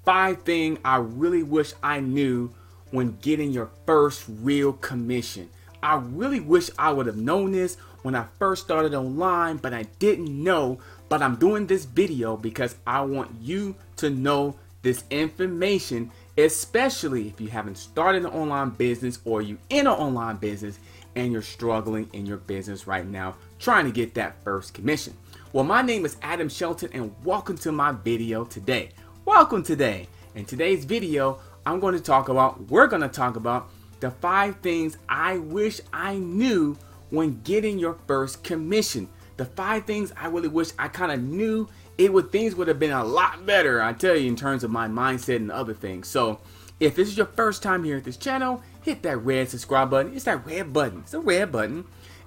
5 things I really wish I knew when getting your first real commission. I really wish I would have known this when I first started online, but I didn't know. But I'm doing this video because I want you to know this information, especially if you haven't started an online business or you in an online business and you're struggling in your business right now trying to get that first commission. Well, my name is Adam Shelton and welcome to my video today. Welcome today. In today's video, we're going to talk about the 5 things I wish I knew when getting your first commission. The 5 things I really wish I kind of knew. Things would have been a lot better, I tell you, in terms of my mindset and other things. So if this is your first time here at this channel, hit that red subscribe button. It's that red button. It's a red button.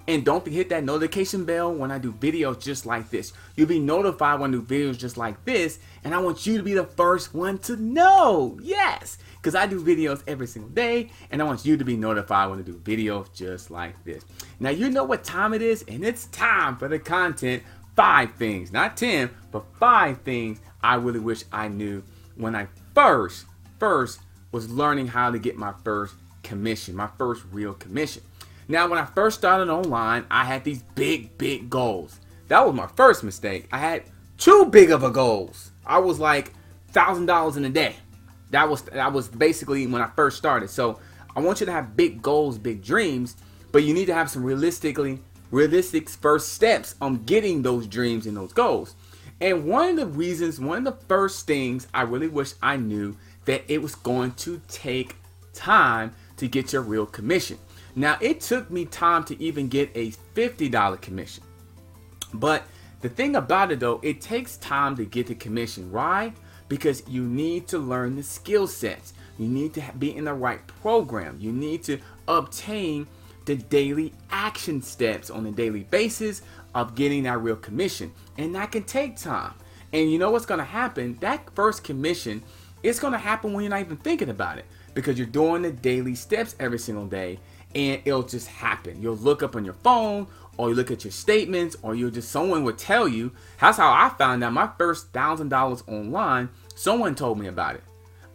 And don't forget that notification bell when I do videos just like this. You'll be notified when I do videos just like this. And I want you to be the first one to know. Yes, because I do videos every single day. And I want you to be notified when I do videos just like this. Now you know what time it is. And it's time for the content. 5 things, not 10, but 5 things I really wish I knew when I first was learning how to get my first commission, my first real commission. Now, when I first started online, I had these big goals. That was my first mistake. I had too big of a goals. I was like $1,000 in a day. That was basically when I first started. So I want you to have big goals, big dreams, but you need to have some realistic first steps on getting those dreams and those goals. And one of the first things I really wish I knew that it was going to take time to get your real commission. Now, it took me time to even get a $50 commission. But the thing about it though, it takes time to get the commission. Why? Because you need to learn the skill sets. You need to be in the right program. You need to obtain the daily action steps on a daily basis of getting that real commission. And that can take time. And you know what's going to happen? That first commission, it's going to happen when you're not even thinking about it, because you're doing the daily steps every single day and it'll just happen. You'll look up on your phone or you look at your statements or someone would tell you. That's how I found out my first $1,000 online. Someone told me about it.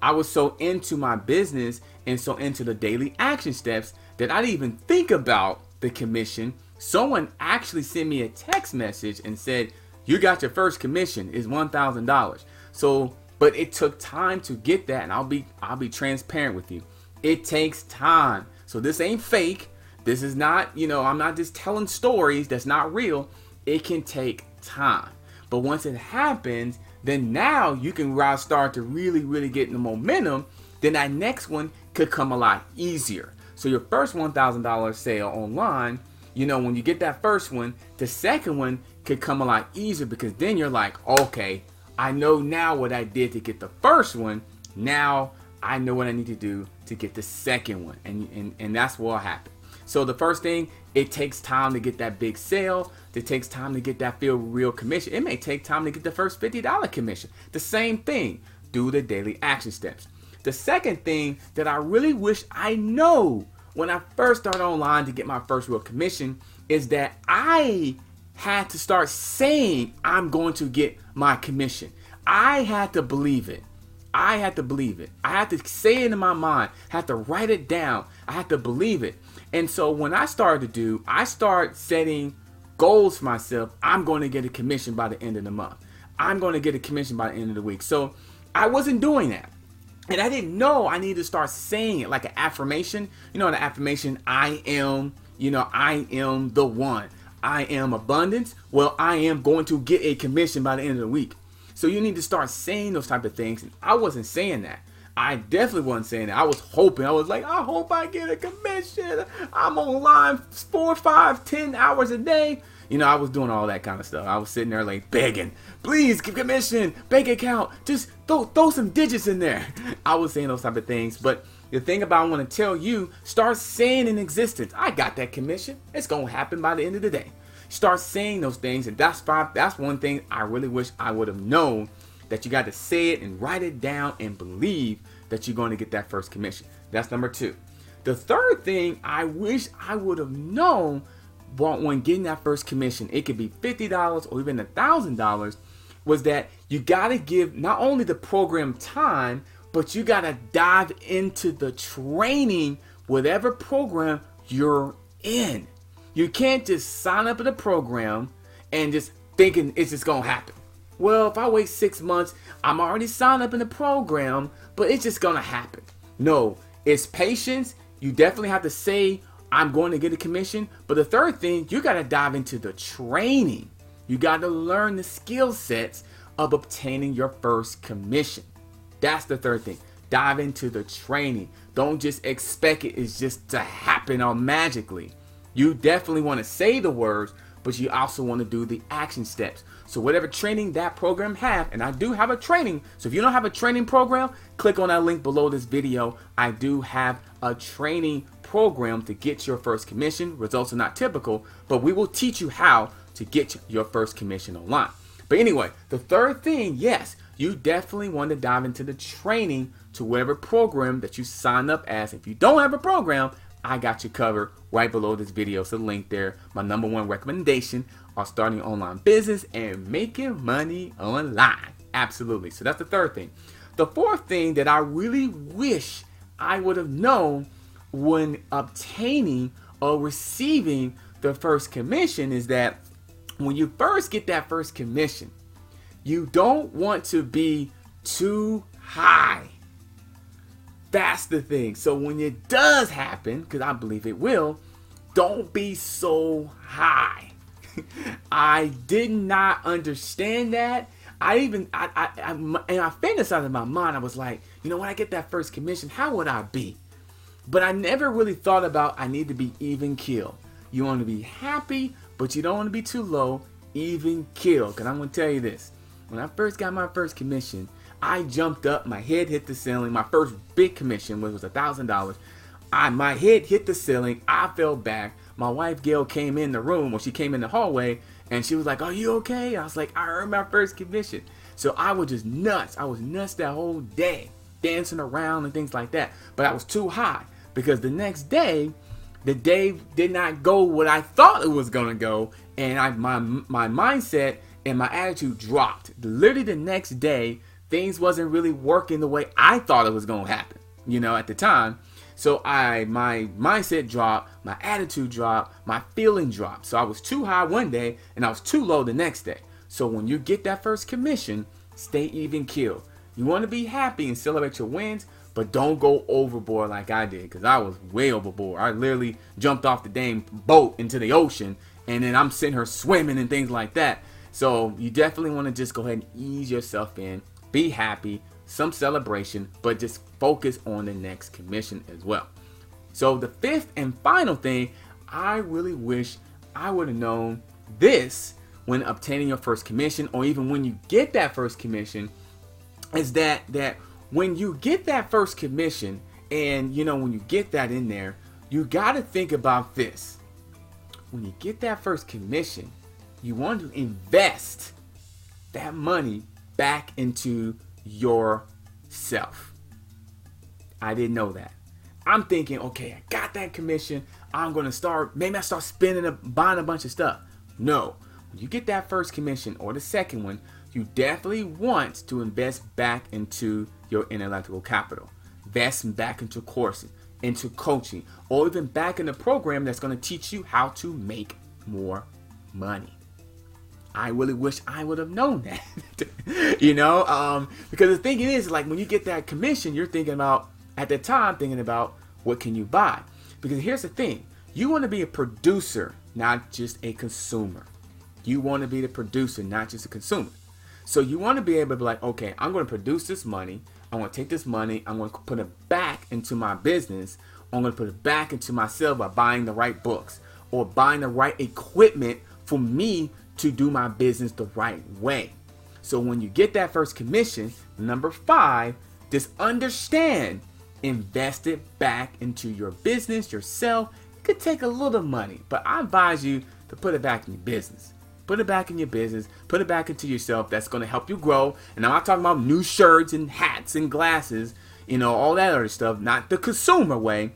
I was so into my business and so into the daily action steps that I didn't even think about the commission. Someone actually sent me a text message and said, you got your first commission, is $1,000. So, but it took time to get that, and I'll be transparent with you. It takes time. So this ain't fake. This is not, I'm not just telling stories that's not real. It can take time. But once it happens, then now you can start to really get the momentum. Then that next one could come a lot easier. So your first $1,000 sale online, when you get that first one, the second one could come a lot easier, because then you're like, okay, I know now what I did to get the first one. Now I know what I need to do to get the second one. And that's what will happen. So the first thing, it takes time to get that big sale. It takes time to get that real commission. It may take time to get the first $50 commission. The same thing, do the daily action steps. The second thing that I really wish I know when I first started online to get my first real commission is that I had to start saying I'm going to get my commission. I had to believe it. I had to say it in my mind. I had to write it down. I had to believe it. And so when I start setting goals for myself. I'm going to get a commission by the end of the month. I'm going to get a commission by the end of the week. So I wasn't doing that. And I didn't know I needed to start saying it like an affirmation. The affirmation, I am the one. I am abundance. Well, I am going to get a commission by the end of the week. So you need to start saying those type of things. And I wasn't saying that. I definitely wasn't saying that. I was hoping. I was like, I hope I get a commission. I'm online 4, 5, 10 hours a day. I was doing all that kind of stuff. I was sitting there like begging, please give commission, bank account, just throw some digits in there. I was saying those type of things. But the thing about I want to tell you, start saying in existence, I got that commission. It's going to happen by the end of the day. Start saying those things. And that's one thing I really wish I would have known, that you got to say it and write it down and believe that you're going to get that first commission. That's number 2. The third thing I wish I would have known when getting that first commission, it could be $50 or even $1,000, was that you got to give not only the program time, but you got to dive into the training, whatever program you're in. You can't just sign up in a program and just thinking it's just going to happen. Well, if I wait 6 months, I'm already signed up in the program, but it's just going to happen. No, it's patience. You definitely have to say, I'm going to get a commission. But the third thing, you got to dive into the training. You got to learn the skill sets of obtaining your first commission. That's the third thing. Dive into the training. Don't just expect it's just to happen all magically. You definitely want to say the words, but you also want to do the action steps. So whatever training that program have, and I do have a training. So if you don't have a training program, click on that link below this video. I do have a training program to get your first commission. Results are not typical, but we will teach you how to get your first commission online. But anyway, the third thing, yes, you definitely want to dive into the training to whatever program that you sign up as. If you don't have a program, I got you covered right below this video. So the link there, my #1 recommendation on starting an online business and making money online. Absolutely. So that's the third thing. The fourth thing that I really wish I would have known when obtaining or receiving the first commission is that when you first get that first commission, you don't want to be too high. That's the thing. So when it does happen, because I believe it will, don't be so high. I did not understand that. I fantasized in my mind. I was like, when I get that first commission, how would I be? But I never really thought about I need to be even keel. You want to be happy, but you don't want to be too low. Even keel. Because I'm going to tell you this. When I first got my first commission, I jumped up. My head hit the ceiling. My first big commission was $1,000. My head hit the ceiling. I fell back. My wife Gail came in the room, or she came in the hallway, and she was like, "Are you okay?" I was like, "I earned my first commission." So I was just nuts. I was nuts that whole day, dancing around and things like that. But I was too high because the next day, the day did not go what I thought it was gonna go, and my mindset and my attitude dropped. Literally the next day, things wasn't really working the way I thought it was gonna happen. At the time. So my mindset dropped, my attitude dropped, my feeling dropped. So I was too high one day and I was too low the next day. So when you get that first commission, stay even keel. You want to be happy and celebrate your wins, but don't go overboard like I did, because I was way overboard. I literally jumped off the dang boat into the ocean, and then I'm sitting here swimming and things like that. So you definitely want to just go ahead and ease yourself in, be happy, some celebration, but just focus on the next commission as well. So the fifth and final thing, I really wish I would have known this when obtaining your first commission, or even when you get that first commission, is that when you get that first commission, and when you get that in there, you got to think about this. When you get that first commission, you want to invest that money back into yourself. I didn't know that. I'm thinking, okay, I got that commission. I'm going to start, maybe I start spending, buying a bunch of stuff. No, when you get that first commission or the second one, you definitely want to invest back into your intellectual capital. Invest back into courses, into coaching, or even back in a program that's going to teach you how to make more money. I really wish I would have known that, because the thing is, like, when you get that commission, you're thinking about, at the time, thinking about what can you buy? Because here's the thing, you want to be a producer, not just a consumer. You want to be the producer, not just a consumer. So you want to be able to be like, okay, I'm going to produce this money. I'm going to take this money. I'm going to put it back into my business. I'm going to put it back into myself by buying the right books or buying the right equipment for me to do my business the right way. So when you get that first commission, number 5, just understand, invest it back into your business, yourself. It could take a little money, but I advise you to put it back in your business. Put it back in your business. Put it back into yourself. That's going to help you grow. And I'm not talking about new shirts and hats and glasses, all that other stuff. Not the consumer way,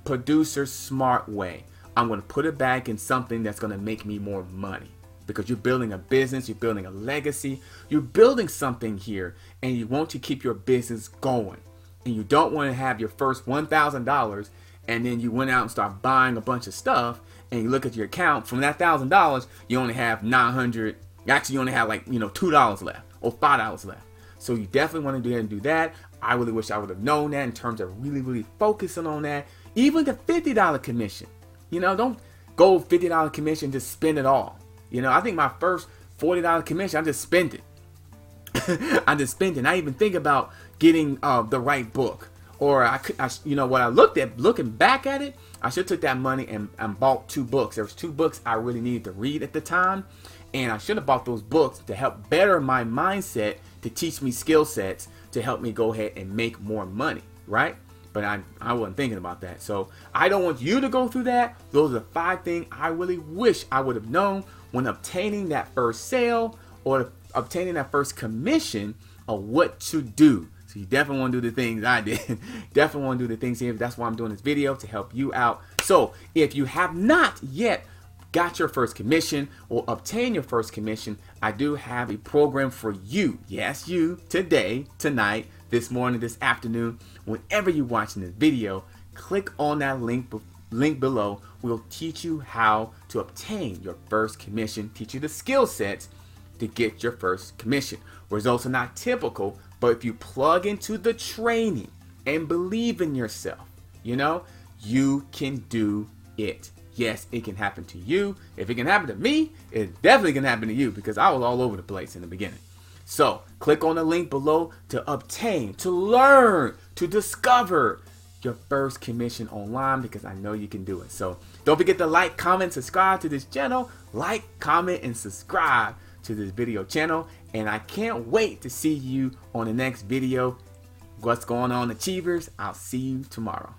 producer smart way. I'm going to put it back in something that's going to make me more money. because you're building a business, you're building a legacy, you're building something here, and you want to keep your business going. And you don't want to have your first $1,000 and then you went out and start buying a bunch of stuff, and you look at your account, from that $1,000 you only have $900. Actually, you only have like $2 left or $5 left. So you definitely want to do ahead and do that. I really wish I would have known that in terms of really focusing on that. Even the $50 commission. Don't go $50 commission, just spend it all. I think my first $40 commission, I just spent it. I just spent it. And I even think about getting the right book. Or what I looking back at it, I should have took that money and bought 2 books. There was 2 books I really needed to read at the time. And I should have bought those books to help better my mindset, to teach me skill sets, to help me go ahead and make more money, right? But I wasn't thinking about that. So I don't want you to go through that. Those are the 5 things I really wish I would have known when obtaining that first sale or obtaining that first commission of what to do. So you definitely want to do the things I did. Definitely want to do the things here. That's why I'm doing this video, to help you out. So if you have not yet got your first commission or obtain your first commission, I do have a program for you. Yes, you, today, tonight, this morning, this afternoon, whenever you're watching this video, click on that link below. We'll teach you how to obtain your first commission, teach you the skill sets to get your first commission. Results are not typical, but if you plug into the training and believe in yourself, you can do it. Yes, it can happen to you. If it can happen to me, it definitely can happen to you, because I was all over the place in the beginning. So click on the link below to obtain, to learn, to discover your first commission online, because I know you can do it. So don't forget to like, comment, subscribe to this channel. Like, comment, and subscribe to this video channel. And I can't wait to see you on the next video. What's going on, Achievers? I'll see you tomorrow.